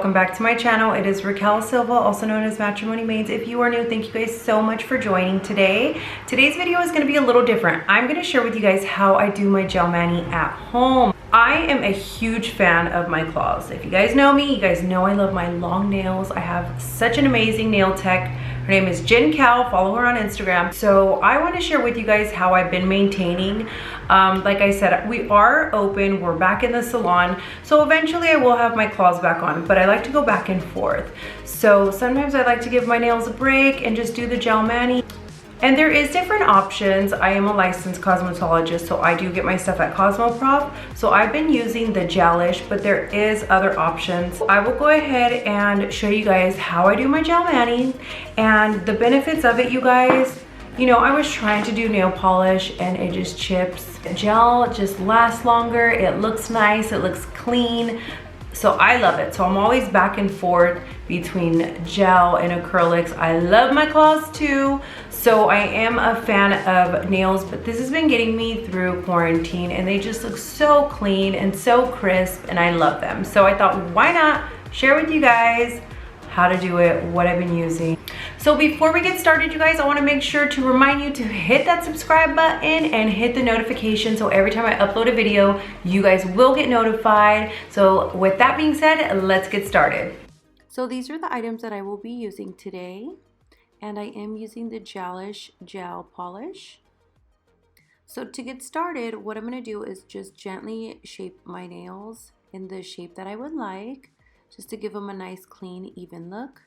welcome back to my channel. It is Raquel Silva, also known as Matrimony Maids. If you are new, thank you guys so much for joining today. Today's video is going to be a little different. I'm going to share with you guys how I do my gel mani at home. I am a huge fan of my claws. If you guys know me, you guys know I love my long nails. I have such an amazing nail tech. Her name is Jen Cal. Follow her on Instagram. So I want to share with you guys how I've been maintaining. Like I said, we are open. We're back in the salon. So eventually I will have my claws back on, but I like to go back and forth. So sometimes I like to give my nails a break and just do the gel mani. And there is different options. I am a licensed cosmetologist, so I do get my stuff at Cosmoprof. So I've been using the GELISH, but there is other options. I will go ahead and show you guys how I do my gel mani and the benefits of it, you guys. You know, I was trying to do nail polish and it just chips. Gel just lasts longer, it looks nice, it looks clean. So I love it. So I'm always back and forth between gel and acrylics. I love my claws too. So I am a fan of nails, but this has been getting me through quarantine and they just look so clean and so crisp and I love them. So I thought, why not share with you guys how to do it, what I've been using. So before we get started, you guys, I want to make sure to remind you to hit that subscribe button and hit the notification so every time I upload a video, you guys will get notified. So with that being said, let's get started. So these are the items that I will be using today. And I am using the GELISH gel polish. So to get started, what I'm going to do is just gently shape my nails in the shape that I would like, just to give them a nice, clean, even look.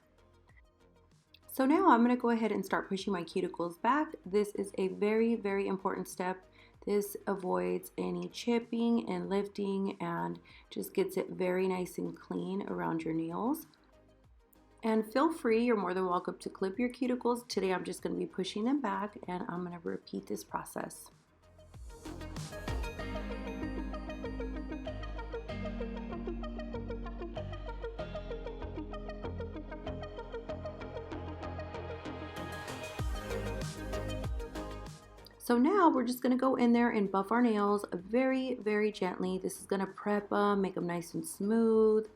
So now I'm going to go ahead and start pushing my cuticles back. This is a very, very important step. This avoids any chipping and lifting and just gets it very nice and clean around your nails. And feel free, you're more than welcome to clip your cuticles. Today I'm just going to be pushing them back and I'm going to repeat this process. So now we're just going to go in there and buff our nails very, very gently. This is going to prep them, make them nice and smooth.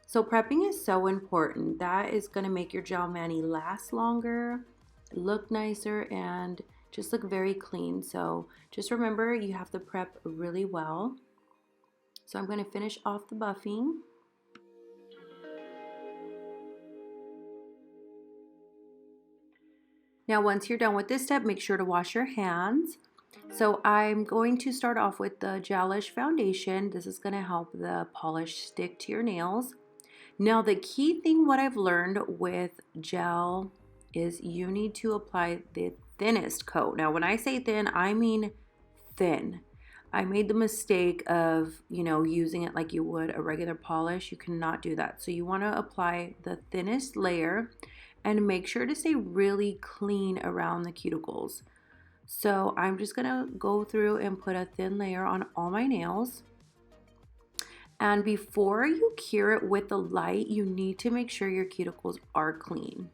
So prepping is so important. That is going to make your gel mani last longer, look nicer, and just look very clean. So just remember, you have to prep really well. So I'm going to finish off the buffing. Now once you're done with this step, make sure to wash your hands. So I'm going to start off with the GELISH foundation. This is going to help the polish stick to your nails. Now the key thing, what I've learned with gel is you need to apply the thinnest coat. Now when I say thin, I mean thin. I made the mistake of, using it like you would a regular polish. You cannot do that. So you want to apply the thinnest layer and make sure to stay really clean around the cuticles. So I'm just going to go through and put a thin layer on all my nails. And before you cure it with the light, you need to make sure your cuticles are clean.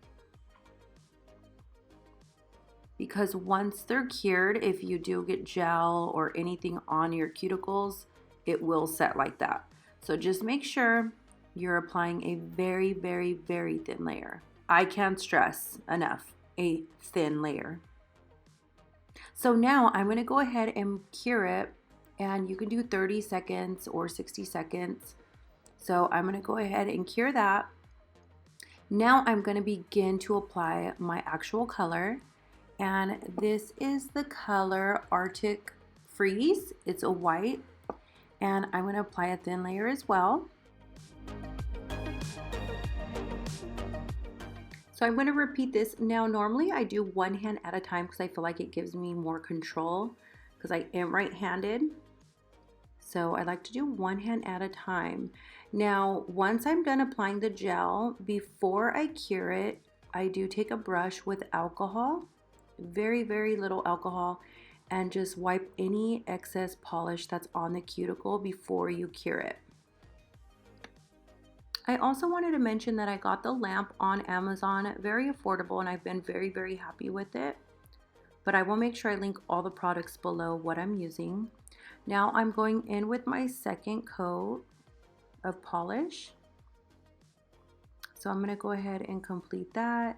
Because once they're cured, if you do get gel or anything on your cuticles, it will set like that. So just make sure you're applying a very, very, very thin layer. I can't stress enough, a thin layer. So now I'm going to go ahead and cure it. And you can do 30 seconds or 60 seconds. So I'm going to go ahead and cure that. Now I'm going to begin to apply my actual color. And this is the color Arctic Freeze. It's a white. And I'm going to apply a thin layer as well. So I'm going to repeat this. Now normally I do one hand at a time because I feel like it gives me more control because I am right-handed. So I like to do one hand at a time. Now, once I'm done applying the gel, before I cure it, I do take a brush with alcohol, very, very little alcohol, and just wipe any excess polish that's on the cuticle before you cure it. I also wanted to mention that I got the lamp on Amazon, very affordable, and I've been very, very happy with it. But I will make sure I link all the products below what I'm using. Now I'm going in with my second coat of polish. So I'm gonna go ahead and complete that.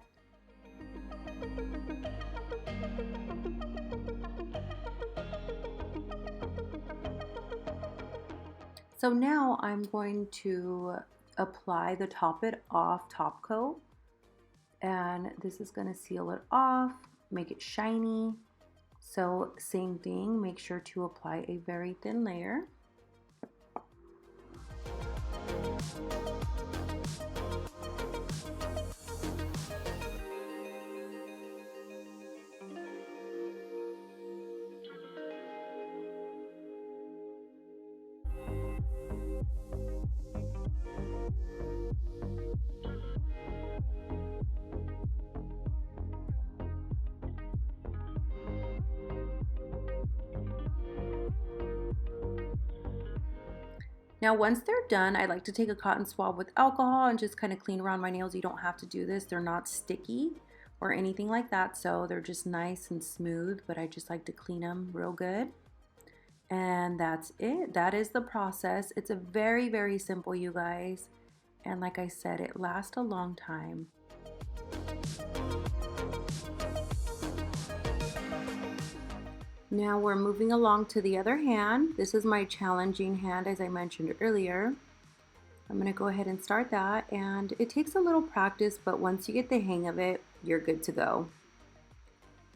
So now I'm going to apply the Top It Off top coat, and this is going to seal it off, make it shiny. So same thing, make sure to apply a very thin layer. Now once they're done, I like to take a cotton swab with alcohol and just kind of clean around my nails. You don't have to do this. They're not sticky or anything like that, so they're just nice and smooth, but I just like to clean them real good. And that's it. That is the process. It's a very, very simple, you guys. And like I said, it lasts a long time. Now we're moving along to the other hand. This is my challenging hand, as I mentioned earlier. I'm gonna go ahead and start that, and it takes a little practice, but once you get the hang of it, you're good to go.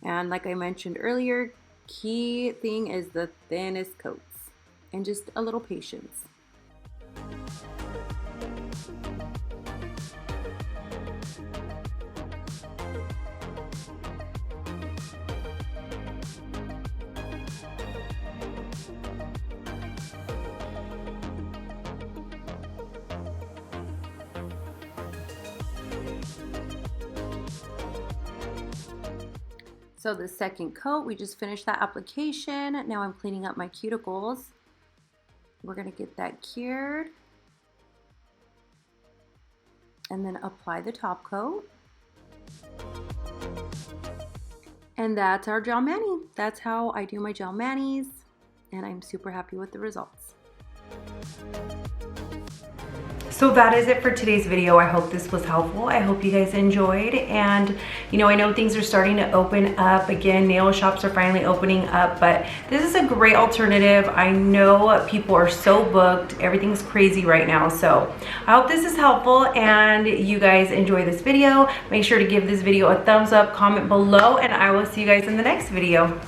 And like I mentioned earlier, key thing is the thinnest coats and just a little patience. So the second coat, we just finished that application. Now I'm cleaning up my cuticles. We're gonna get that cured and then apply the top coat. And that's our gel mani. That's how I do my gel manis, and I'm super happy with the results. So that is it for today's video. I hope this was helpful. I hope you guys enjoyed. And you know, I know things are starting to open up again. Nail shops are finally opening up, but this is a great alternative. I know people are so booked. Everything's crazy right now. So I hope this is helpful and you guys enjoy this video. Make sure to give this video a thumbs up, comment below, and I will see you guys in the next video.